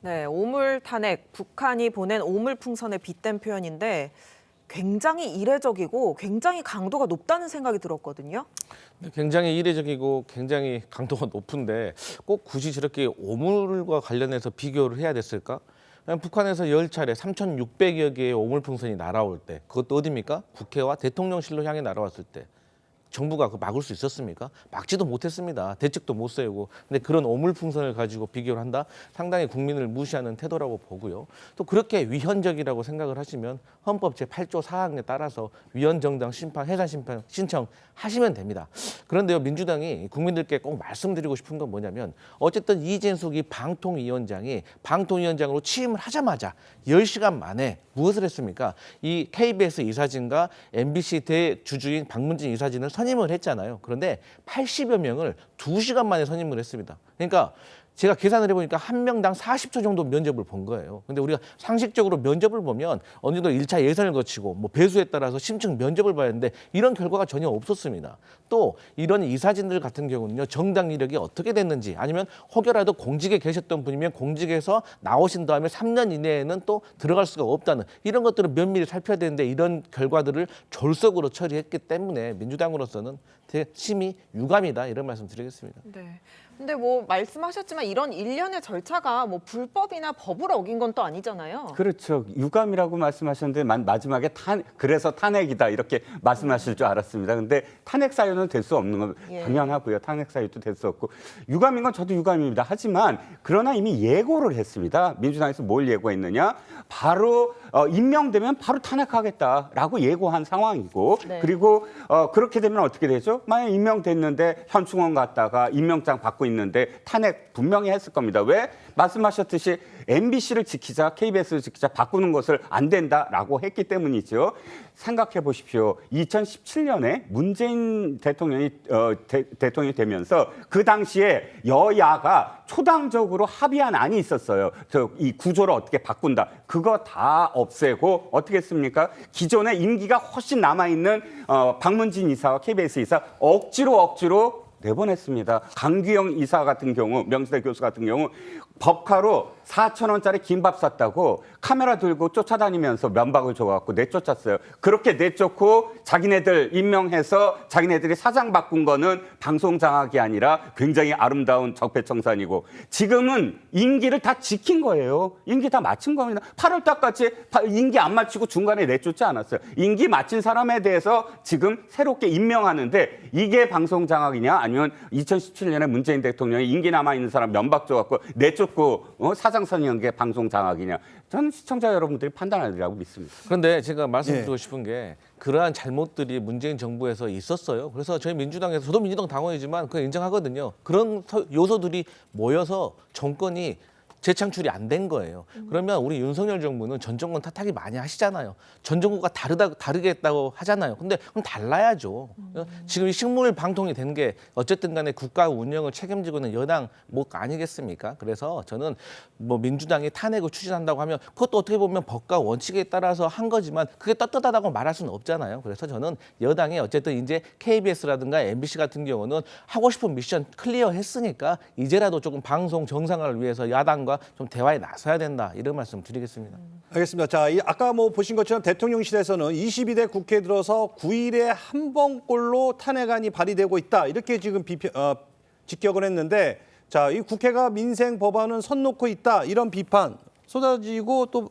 네, 오물 탄핵, 북한이 보낸 오물풍선에 빗댄 표현인데 굉장히 이례적이고 굉장히 강도가 높다는 생각이 들었거든요. 굉장히 이례적이고 굉장히 강도가 높은데 꼭 굳이 저렇게 오물과 관련해서 비교를 해야 됐을까? 북한에서 10차례 3,600여 개의 오물풍선이 날아올 때 그것도 어디입니까? 국회와 대통령실로 향해 날아왔을 때 정부가 그 막을 수 있었습니까? 막지도 못했습니다. 대책도 못 세우고. 근데 그런 오물풍선을 가지고 비교를 한다? 상당히 국민을 무시하는 태도라고 보고요. 또 그렇게 위헌적이라고 생각을 하시면 헌법 제8조 4항에 따라서 위헌정당 심판, 해산 심판 신청하시면 됩니다. 그런데요, 민주당이 국민들께 꼭 말씀드리고 싶은 건 뭐냐면 어쨌든 이진숙 이 방통위원장이 방통위원장으로 취임을 하자마자 10시간 만에 무엇을 했습니까? 이 KBS 이사진과 MBC 대주주인 박문진 이사진을 선임을 했잖아요. 그런데 80여 명을 2시간 만에 선임을 했습니다. 그러니까 제가 계산을 해보니까 한 명당 40초 정도 면접을 본 거예요. 근데 우리가 상식적으로 면접을 보면 어느 정도 1차 예선을 거치고 뭐 배수에 따라서 심층 면접을 봐야 하는데 이런 결과가 전혀 없었습니다. 또 이런 이사진들 같은 경우는요, 정당 이력이 어떻게 됐는지 아니면 혹여라도 공직에 계셨던 분이면 공직에서 나오신 다음에 3년 이내에는 또 들어갈 수가 없다는 이런 것들을 면밀히 살펴야 되는데 이런 결과들을 졸속으로 처리했기 때문에 민주당으로서는 심히 유감이다 이런 말씀 드리겠습니다. 네. 근데 뭐 말씀하셨지만 이런 일련의 절차가 뭐 불법이나 법을 어긴 건 또 아니잖아요. 그렇죠. 유감이라고 말씀하셨는데 마지막에 그래서 탄핵이다 이렇게 말씀하실 줄 알았습니다. 근데 탄핵 사유는 될 수 없는 건 당연하고요. 탄핵 사유도 될 수 없고 유감인 건 저도 유감입니다. 하지만 그러나 이미 예고를 했습니다. 민주당에서 뭘 예고했느냐? 바로 임명되면 바로 탄핵하겠다라고 예고한 상황이고 네. 그리고 그렇게 되면 어떻게 되죠? 만약 임명됐는데 현충원 갔다가 임명장 받고 있는데 탄핵 분명히 했을 겁니다. 왜? 말씀하셨듯이 MBC를 지키자, KBS를 지키자, 바꾸는 것을 안 된다라고 했기 때문이죠. 생각해 보십시오. 2017년에 문재인 대통령이 대통령이 되면서 그 당시에 여야가 초당적으로 합의한 안이 있었어요. 이 구조를 어떻게 바꾼다. 그거 다 없애고 어떻게 했습니까? 기존에 임기가 훨씬 남아있는 박문진 이사와 KBS 이사 억지로 내보냈습니다. 강규영 이사 같은 경우, 명지대 교수 같은 경우 법카로 4,000원짜리 김밥 샀다고 카메라 들고 쫓아다니면서 면박을 줘갖고 내쫓았어요. 그렇게 내쫓고 자기네들 임명해서 자기네들이 사장 바꾼 거는 방송 장악이 아니라 굉장히 아름다운 적폐청산이고 지금은 임기를 다 지킨 거예요. 임기 다 마친 겁니다. 8월 달까지 임기 안 마치고 중간에 내쫓지 않았어요. 임기 마친 사람에 대해서 지금 새롭게 임명하는데 이게 방송 장악이냐 아니면 2017년에 문재인 대통령이 임기 남아있는 사람 면박 줘갖고 내쫓고 사장 선임한 게 방송 장악이냐. 저는 시청자 여러분들이 판단하리라고 믿습니다. 그런데 제가 말씀드리고 싶은 게 그러한 잘못들이 문재인 정부에서 있었어요. 그래서 저희 민주당에서 저도 민주당 당원이지만 그걸 인정하거든요. 그런 요소들이 모여서 정권이 재창출이 안 된 거예요. 그러면 우리 윤석열 정부는 전 정권 탓하기 많이 하시잖아요. 전 정부가 다르게 했다고 하잖아요. 근데 그럼 달라야죠. 지금 이 식물 방통이 된 게 어쨌든 간에 국가 운영을 책임지고 있는 여당 목 아니겠습니까? 그래서 저는 뭐 민주당이 탄핵을 추진한다고 하면 그것도 어떻게 보면 법과 원칙에 따라서 한 거지만 그게 떳떳하다고 말할 수는 없잖아요. 그래서 저는 여당이 어쨌든 이제 KBS라든가 MBC 같은 경우는 하고 싶은 미션 클리어 했으니까 이제라도 조금 방송 정상화를 위해서 야당과 좀 대화에 나서야 된다 이런 말씀 드리겠습니다. 알겠습니다. 자, 아까 뭐 보신 것처럼 대통령실에서는 22대 국회 들어서 9일에 한 번꼴로 탄핵안이 발의되고 있다 이렇게 지금 직격을 했는데, 자, 이 국회가 민생 법안은 선 놓고 있다 이런 비판 쏟아지고 또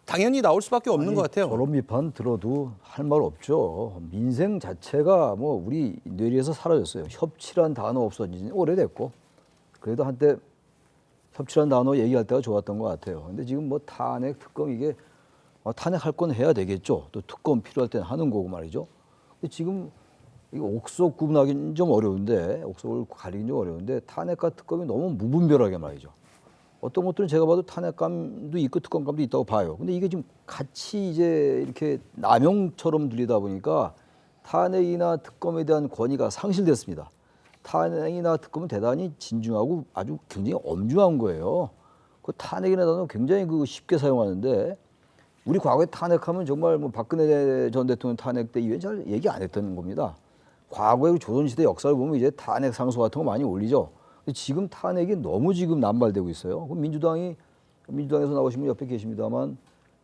당연히 나올 수밖에 없는 아니, 것 같아요. 저런 비판 들어도 할 말 없죠. 민생 자체가 뭐 우리 뇌리에서 사라졌어요. 협치란 단어 없어진 지 오래됐고, 그래도 한때 협치란 단어 얘기할 때가 좋았던 것 같아요. 근데 지금 뭐 탄핵, 특검 이게 탄핵할 건 해야 되겠죠. 또 특검 필요할 때는 하는 거고 말이죠. 근데 지금 이거 옥석 구분하기는 좀 어려운데, 옥석을 가리긴 좀 어려운데 탄핵과 특검이 너무 무분별하게 말이죠. 어떤 것들은 제가 봐도 탄핵감도 있고 특검감도 있다고 봐요. 근데 이게 지금 같이 이제 이렇게 남용처럼 들리다 보니까 탄핵이나 특검에 대한 권위가 상실됐습니다. 탄핵이나 특검은 대단히 진중하고 아주 굉장히 엄중한 거예요. 그 탄핵이나 단어 굉장히 쉽게 사용하는데, 우리 과거에 탄핵하면 정말 뭐 박근혜 전 대통령 탄핵 때 이외에 잘 얘기 안 했던 겁니다. 과거의 조선시대 역사를 보면 이제 탄핵 상소 같은 거 많이 올리죠. 근데 지금 탄핵이 너무 지금 남발되고 있어요. 그럼 민주당에서 나오신 분 옆에 계십니다만,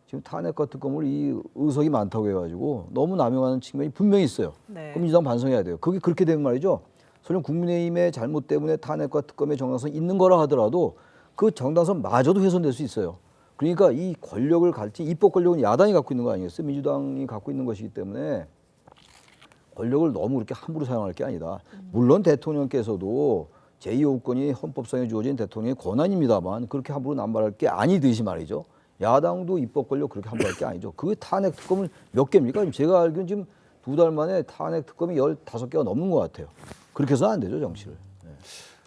지금 탄핵과 특검을 이 의석이 많다고 해가지고 너무 남용하는 측면이 분명히 있어요. 네. 그럼 민주당 반성해야 돼요. 그게 그렇게 되면 말이죠. 설령 국민의힘의 잘못 때문에 탄핵과 특검의 정당성이 있는 거라 하더라도 그 정당성마저도 훼손될 수 있어요. 그러니까 이 권력을 갈지, 입법 권력은 야당이 갖고 있는 거 아니겠어요? 민주당이 갖고 있는 것이기 때문에 권력을 너무 그렇게 함부로 사용할 게 아니다. 물론 대통령께서도 제2호권이 헌법상에 주어진 대통령의 권한입니다만 그렇게 함부로 남발할 게 아니듯이 말이죠. 야당도 입법 권력 그렇게 함부로 할 게 아니죠. 그 탄핵 특검을 몇 개입니까? 지금 제가 알기로는 지금 2달 만에 탄핵 특검이 15개가 넘는 것 같아요. 그렇게 해서는 안 되죠, 정치를.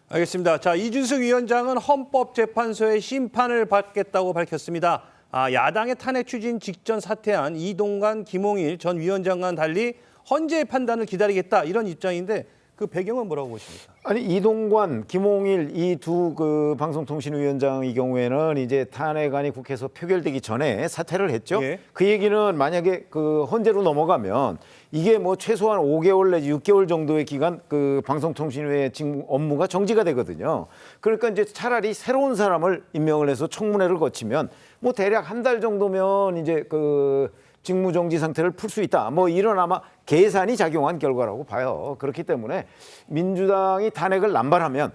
알겠습니다. 자, 이준석 위원장은 헌법재판소의 심판을 받겠다고 밝혔습니다. 야당의 탄핵 추진 직전 사퇴한 이동관, 김홍일 전 위원장과는 달리 헌재의 판단을 기다리겠다, 이런 입장인데 그 배경은 뭐라고 보십니까? 아니, 이동관, 김홍일 이 두 방송통신위원장의 경우에는 이제 탄핵안이 국회에서 표결되기 전에 사퇴를 했죠. 예. 그 얘기는 만약에 헌재로 넘어가면 이게 뭐 최소한 5개월 내지 6개월 정도의 기간 방송통신위의 업무가 정지가 되거든요. 그러니까 이제 차라리 새로운 사람을 임명을 해서 청문회를 거치면 뭐 대략 한 달 정도면 이제 직무정지 상태를 풀 수 있다. 뭐 이런 아마 계산이 작용한 결과라고 봐요. 그렇기 때문에 민주당이 탄핵을 남발하면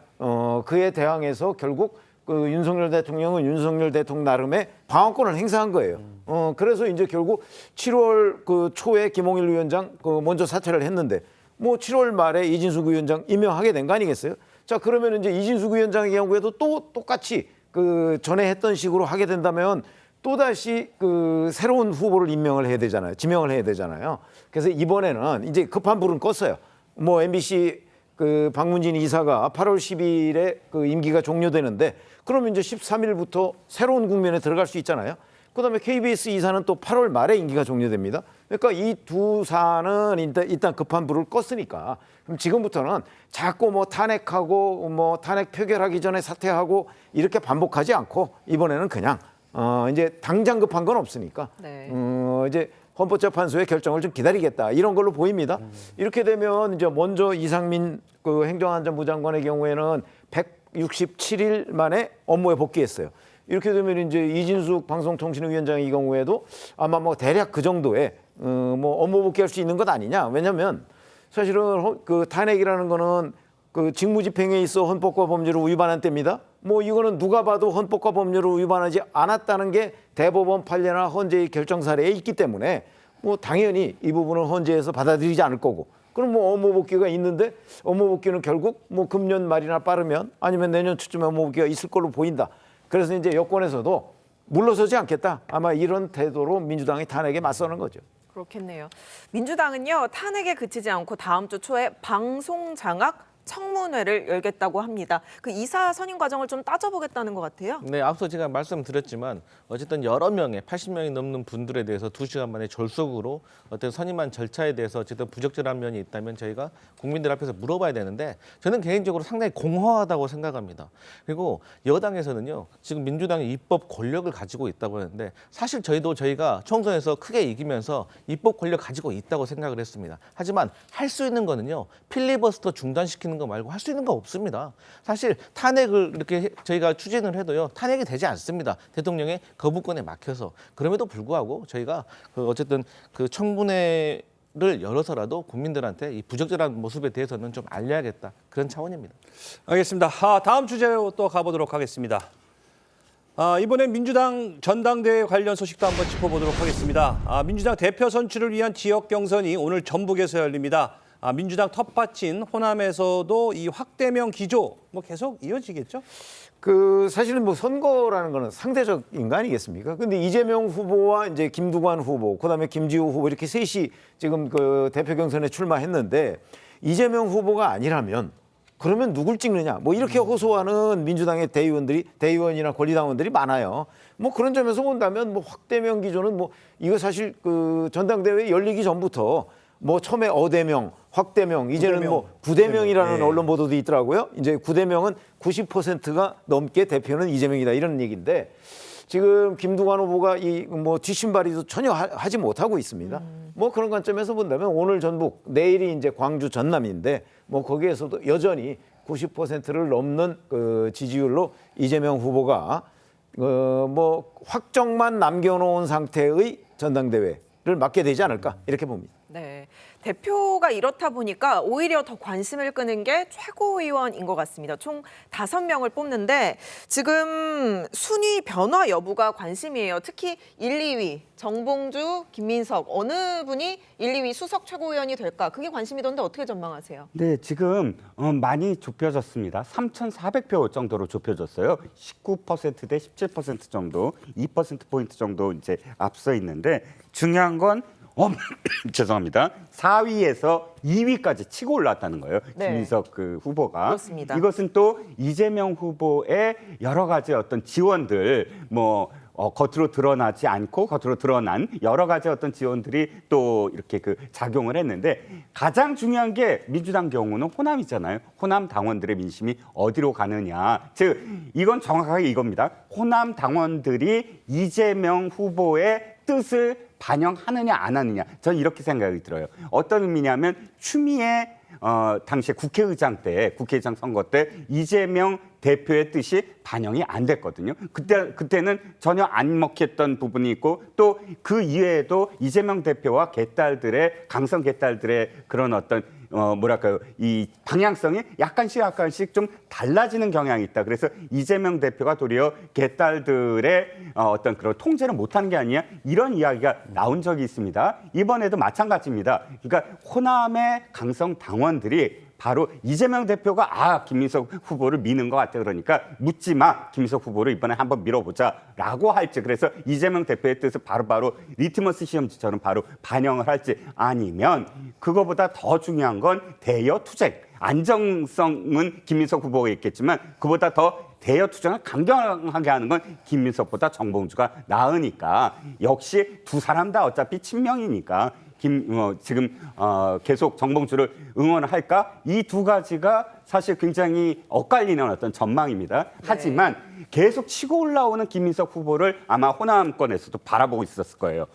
그에 대항해서 결국 윤석열 대통령은 윤석열 대통령 나름의 방어권을 행사한 거예요. 그래서 이제 결국 7월 초에 김홍일 위원장 먼저 사퇴를 했는데 뭐 7월 말에 이진숙 위원장 임명하게 된 거 아니겠어요? 자, 그러면 이제 이진숙 위원장의 경우에도 또 똑같이 전에 했던 식으로 하게 된다면 또다시 새로운 후보를 임명을 해야 되잖아요. 지명을 해야 되잖아요. 그래서 이번에는 이제 급한 불은 껐어요. 뭐 MBC 박문진 이사가 8월 10일에 임기가 종료되는데 그러면 이제 13일부터 새로운 국면에 들어갈 수 있잖아요. 그다음에 KBS 이사는 또 8월 말에 임기가 종료됩니다. 그러니까 이 두 사안은 일단 급한 불을 껐으니까 그럼 지금부터는 자꾸 뭐 탄핵하고 뭐 탄핵 표결하기 전에 사퇴하고 이렇게 반복하지 않고 이번에는 그냥 이제 당장 급한 건 없으니까 네. 이제 헌법재판소의 결정을 좀 기다리겠다 이런 걸로 보입니다. 이렇게 되면 이제 먼저 이상민 행정안전부 장관의 경우에는 167일 만에 업무에 복귀했어요. 이렇게 되면 이제 이진숙 방송통신위원장의 이 경우에도 아마 뭐 대략 그 정도의 뭐 업무 복귀할 수 있는 것 아니냐. 왜냐하면 사실은 탄핵이라는 거는 직무집행에 있어 헌법과 법률을 위반한 때입니다. 뭐 이거는 누가 봐도 헌법과 법률을 위반하지 않았다는 게 대법원 판례나 헌재의 결정 사례에 있기 때문에 뭐 당연히 이 부분은 헌재에서 받아들이지 않을 거고 그럼 뭐 업무 복귀가 있는데 업무 복귀는 결국 뭐 금년 말이나 빠르면 아니면 내년 초쯤에 업무 복귀가 있을 걸로 보인다. 그래서 이제 여권에서도 물러서지 않겠다. 아마 이런 태도로 민주당이 탄핵에 맞서는 거죠. 그렇겠네요. 민주당은요, 탄핵에 그치지 않고 다음 주 초에 방송장악 청문회를 열겠다고 합니다. 그 이사 선임 과정을 좀 따져보겠다는 것 같아요. 네, 앞서 제가 말씀드렸지만 어쨌든 여러 명의 80명이 넘는 분들에 대해서 2시간 만에 졸속으로 어떤 선임한 절차에 대해서 어쨌든 부적절한 면이 있다면 저희가 국민들 앞에서 물어봐야 되는데 저는 개인적으로 상당히 공허하다고 생각합니다. 그리고 여당에서는요, 지금 민주당이 입법 권력을 가지고 있다고 하는데 사실 저희가 총선에서 크게 이기면서 입법 권력 가지고 있다고 생각을 했습니다. 하지만 할 수 있는 거는요, 필리버스터 중단시키는 거 말고 할 수 있는 거 없습니다. 사실 탄핵을 이렇게 저희가 추진을 해도요, 탄핵이 되지 않습니다. 대통령의 거부권에 막혀서. 그럼에도 불구하고 저희가 어쨌든 청문회를 열어서라도 국민들한테 이 부적절한 모습에 대해서는 좀 알려야겠다. 그런 차원입니다. 알겠습니다. 다음 주제로 또 가보도록 하겠습니다. 이번엔 민주당 전당대회 관련 소식도 한번 짚어보도록 하겠습니다. 민주당 대표 선출을 위한 지역 경선이 오늘 전북에서 열립니다. 민주당 텃밭인 호남에서도 이 확대명 기조 계속 이어지겠죠? 사실은 뭐 선거라는 거는 상대적인 거 아니겠습니까? 근데 이재명 후보와 이제 김두관 후보, 그다음에 김지우 후보 이렇게 셋이 지금 그 대표 경선에 출마했는데 이재명 후보가 아니라면 그러면 누굴 찍느냐? 뭐 이렇게 호소하는 민주당의 대의원이나 권리당원들이 많아요. 뭐 그런 점에서 본다면 뭐 확대명 기조는 뭐 이거 사실 그 전당대회 열리기 전부터 뭐 처음에 어대명, 확대명, 이제는 뭐 구대명이라는 언론 보도도 있더라고요. 이제 구대명은 90%가 넘게 대표는 이재명이다 이런 얘기인데 지금 김두관 후보가 이 뭐 뒷심발이도 전혀 하지 못하고 있습니다. 뭐 그런 관점에서 본다면 오늘 전북, 내일이 이제 광주, 전남인데 뭐 거기에서도 여전히 90%를 넘는 그 지지율로 이재명 후보가 뭐 확정만 남겨놓은 상태의 전당대회를 맡게 되지 않을까 이렇게 봅니다. 네, 대표가 이렇다 보니까 오히려 더 관심을 끄는 게 최고위원인 것 같습니다. 총 5명을 뽑는데 지금 순위 변화 여부가 관심이에요. 특히 1, 2위 정봉주, 김민석 어느 분이 1, 2위 수석 최고위원이 될까? 그게 관심이던데 어떻게 전망하세요? 네, 지금 많이 좁혀졌습니다. 3,400표 정도로 좁혀졌어요. 19%대 17% 정도, 2%포인트 정도 이제 앞서 있는데 중요한 건 죄송합니다. 4위에서 2위까지 치고 올랐다는 거예요. 네. 김민석 그 후보가. 그렇습니다. 이것은 또 이재명 후보의 여러 가지 어떤 지원들 겉으로 드러나지 않고 겉으로 드러난 여러 가지 어떤 지원들이 또 이렇게 그 작용을 했는데 가장 중요한 게 민주당 경우는 호남이잖아요. 호남 당원들의 민심이 어디로 가느냐. 즉 이건 정확하게 이겁니다. 호남 당원들이 이재명 후보의 뜻을 반영하느냐 안 하느냐. 저는 이렇게 생각이 들어요. 어떤 의미냐면 추미애 당시에 국회의장 선거 때 이재명 대표의 뜻이 반영이 안 됐거든요. 그때는 전혀 안 먹혔던 부분이 있고 또 그 이외에도 이재명 대표와 강성 개딸들의 그런 어떤 이 방향성이 약간씩 좀 달라지는 경향이 있다. 그래서 이재명 대표가 도리어 개딸들의 어떤 그런 통제를 못하는 게 아니냐 이런 이야기가 나온 적이 있습니다. 이번에도 마찬가지입니다. 그러니까 호남의 강성 당원들이 바로 이재명 대표가 김민석 후보를 미는 것 같아 그러니까 묻지 마 김민석 후보를 이번에 한번 밀어보자라고 할지 그래서 이재명 대표의 뜻을 바로 리트머스 시험지처럼 바로 반영을 할지 아니면 그거보다 더 중요한 건 대여 투쟁 안정성은 김민석 후보가 있겠지만 그보다 더 대여 투쟁을 강경하게 하는 건 김민석보다 정봉주가 나으니까 역시 두 사람 다 어차피 친명이니까 지금 계속 정봉주를 응원을 할까? 이 두 가지가 사실 굉장히 엇갈리는 어떤 전망입니다. 네. 하지만 계속 치고 올라오는 김민석 후보를 아마 호남권에서도 바라보고 있었을 거예요.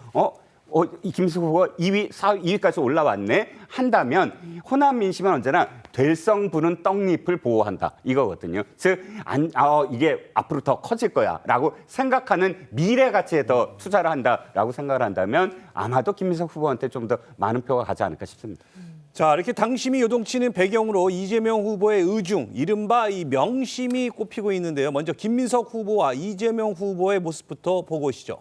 이 김민석 후보가 2위, 2위까지 올라왔네 한다면 호남 민심은 언제나 될성 부는 떡잎을 보호한다 이거거든요. 즉 이게 앞으로 더 커질 거야라고 생각하는 미래 가치에 더 투자를 한다라고 생각을 한다면 아마도 김민석 후보한테 좀 더 많은 표가 가지 않을까 싶습니다. 자, 이렇게 당심이 요동치는 배경으로 이재명 후보의 의중, 이른바 이 명심이 꼽히고 있는데요. 먼저 김민석 후보와 이재명 후보의 모습부터 보고 오시죠.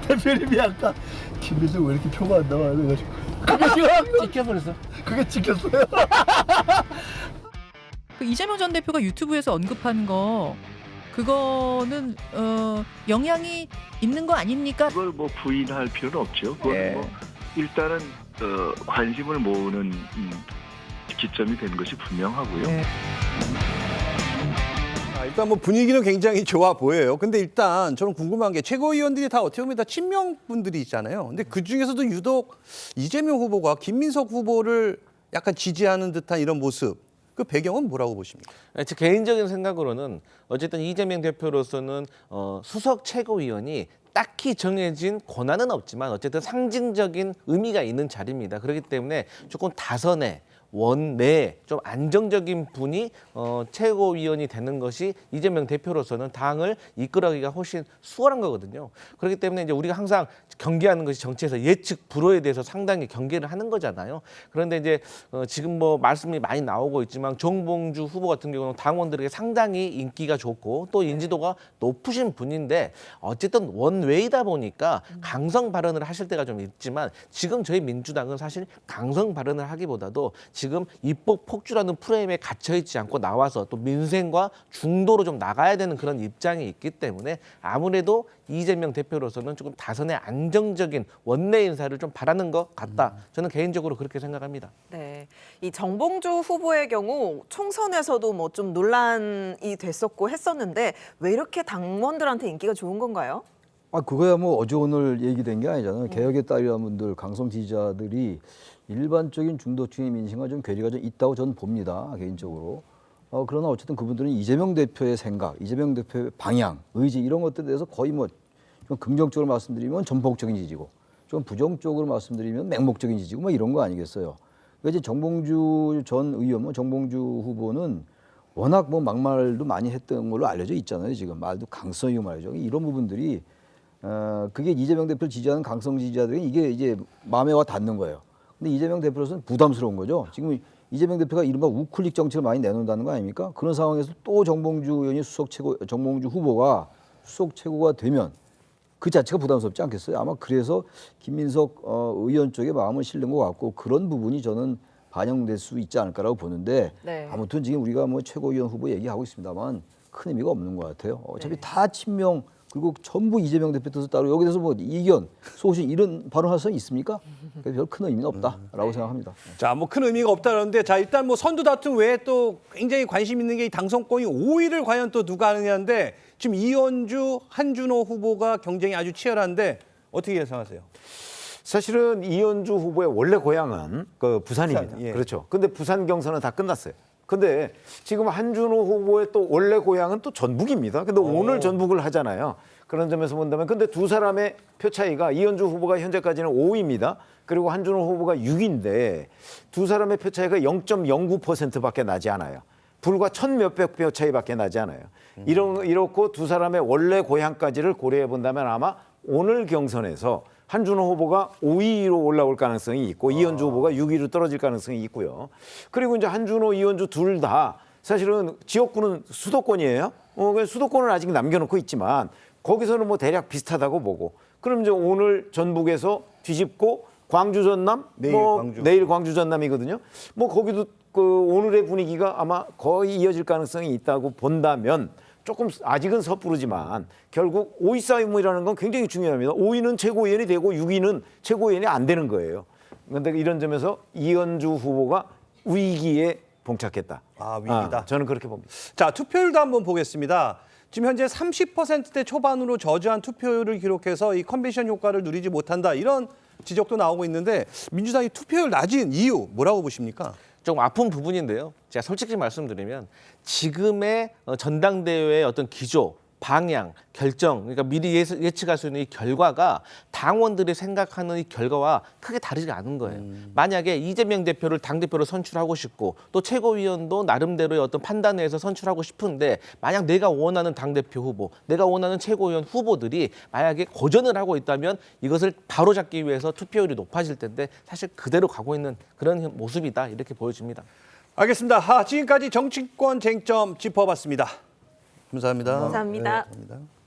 대표님이 아까 김민석 왜 이렇게 표가 안 나와 그래가지고 그게 찍혀버렸어. 그게 찍혔어요. 그 이재명 전 대표가 유튜브에서 언급한 거 그거는 영향이 있는 거 아닙니까? 그걸 뭐 부인할 필요는 없죠. 그건 뭐 일단은 관심을 모으는 기점이 된 것이 분명하고요. 일단 뭐 분위기는 굉장히 좋아 보여요. 근데 일단 저는 궁금한 게 최고위원들이 다 어떻게 보면 다 친명 분들이 있잖아요. 근데 그 중에서도 유독 이재명 후보가 김민석 후보를 약간 지지하는 듯한 이런 모습. 그 배경은 뭐라고 보십니까? 제 개인적인 생각으로는 어쨌든 이재명 대표로서는 수석 최고위원이 딱히 정해진 권한은 없지만 어쨌든 상징적인 의미가 있는 자리입니다. 그렇기 때문에 조금 다선에 원내에 좀 안정적인 분이 최고위원이 되는 것이 이재명 대표로서는 당을 이끌어가기가 훨씬 수월한 거거든요. 그렇기 때문에 이제 우리가 항상 경계하는 것이 정치에서 예측 불허에 대해서 상당히 경계를 하는 거잖아요. 그런데 이제 지금 뭐 말씀이 많이 나오고 있지만 정봉주 후보 같은 경우는 당원들에게 상당히 인기가 좋고 또 인지도가 높으신 분인데 어쨌든 원외이다 보니까 강성 발언을 하실 때가 좀 있지만 지금 저희 민주당은 사실 강성 발언을 하기보다도 지금 입법 폭주라는 프레임에 갇혀 있지 않고 나와서 또 민생과 중도로 좀 나가야 되는 그런 입장이 있기 때문에 아무래도 이재명 대표로서는 조금 다선의 안정적인 원내 인사를 좀 바라는 것 같다. 저는 개인적으로 그렇게 생각합니다. 네, 이 정봉주 후보의 경우 총선에서도 뭐 좀 논란이 됐었고 했었는데 왜 이렇게 당원들한테 인기가 좋은 건가요? 그거야 뭐 어제 오늘 얘기된 게 아니잖아요. 개혁의 딸이라는 분들, 강성 지지자들이 일반적인 중도층의 민심과 좀 괴리가 좀 있다고 저는 봅니다. 개인적으로. 그러나 어쨌든 그분들은 이재명 대표의 생각, 이재명 대표의 방향, 의지 이런 것들에 대해서 거의 뭐 좀 긍정적으로 말씀드리면 전폭적인 지지고 좀 부정적으로 말씀드리면 맹목적인 지지고 뭐 이런 거 아니겠어요. 그러니까 이제 정봉주 전 의원, 정봉주 후보는 워낙 뭐 막말도 많이 했던 걸로 알려져 있잖아요. 지금 말도 강성이고 말이죠. 이런 부분들이 그게 이재명 대표를 지지하는 강성 지지자들이 이게 이제 마음에 와 닿는 거예요. 근데 이재명 대표로서는 부담스러운 거죠. 지금 이재명 대표가 이른바 우클릭 정책을 많이 내놓는다는 거 아닙니까? 그런 상황에서 또 정봉주 의원이 정봉주 후보가 수석 최고가 되면 그 자체가 부담스럽지 않겠어요? 아마 그래서 김민석 의원 쪽에 마음을 실는 것 같고 그런 부분이 저는 반영될 수 있지 않을까라고 보는데 네. 아무튼 지금 우리가 뭐 최고위원 후보 얘기하고 있습니다만 큰 의미가 없는 것 같아요. 어차피 다 친명 그리고 전부 이재명 대표 뜻을 따로 여기 대해서 뭐 이견, 소신 이런 발언할 수 있습니까? 별 큰 의미는 없다라고 생각합니다. 자, 뭐 큰 의미가 없다는데 자 일단 뭐 선두 다툼 외에 또 굉장히 관심 있는 게 이 당선권이 5위를 과연 또 누가 하느냐인데 지금 이현주, 한준호 후보가 경쟁이 아주 치열한데 어떻게 예상하세요? 사실은 이현주 후보의 원래 고향은 그 부산입니다. 부산, 예. 그렇죠. 근데 부산 경선은 다 끝났어요. 근데 지금 한준호 후보의 또 원래 고향은 또 전북입니다. 근데 오늘 전북을 하잖아요. 그런 점에서 본다면 근데 두 사람의 표 차이가 이현주 후보가 현재까지는 5위입니다. 그리고 한준호 후보가 6위인데 두 사람의 표 차이가 0.09%밖에 나지 않아요. 불과 1,000몇백 표 차이밖에 나지 않아요. 이렇고 두 사람의 원래 고향까지를 고려해 본다면 아마 오늘 경선에서 한준호 후보가 5위로 올라올 가능성이 있고 이현주 후보가 6위로 떨어질 가능성이 있고요. 그리고 이제 한준호, 이현주 둘 다 사실은 지역구는 수도권이에요. 수도권을 아직 남겨놓고 있지만 거기서는 뭐 대략 비슷하다고 보고 그럼 이제 오늘 전북에서 뒤집고 광주 전남, 내일 광주 전남이거든요. 뭐 거기도 그 오늘의 분위기가 아마 거의 이어질 가능성이 있다고 본다면 조금 아직은 섣부르지만 결국 5위 싸움이라는 건 굉장히 중요합니다. 5위는 최고위원이 되고 6위는 최고위원이 안 되는 거예요. 그런데 이런 점에서 이현주 후보가 위기에 봉착했다. 위기다. 저는 그렇게 봅니다. 자, 투표율도 한번 보겠습니다. 지금 현재 30%대 초반으로 저조한 투표율을 기록해서 이 컨벤션 효과를 누리지 못한다. 이런 지적도 나오고 있는데 민주당이 투표율 낮은 이유 뭐라고 보십니까? 좀 아픈 부분인데요. 제가 솔직히 말씀드리면 지금의 전당대회의 어떤 기조, 방향, 결정, 그러니까 미리 예측할 수 있는 이 결과가 당원들이 생각하는 이 결과와 크게 다르지 않은 거예요. 만약에 이재명 대표를 당대표로 선출하고 싶고 또 최고위원도 나름대로의 어떤 판단에서 선출하고 싶은데 만약 내가 원하는 당대표 후보, 내가 원하는 최고위원 후보들이 만약에 고전을 하고 있다면 이것을 바로잡기 위해서 투표율이 높아질 텐데 사실 그대로 가고 있는 그런 모습이다 이렇게 보여집니다. 알겠습니다. 지금까지 정치권 쟁점 짚어봤습니다. 감사합니다. 감사합니다. 네, 감사합니다.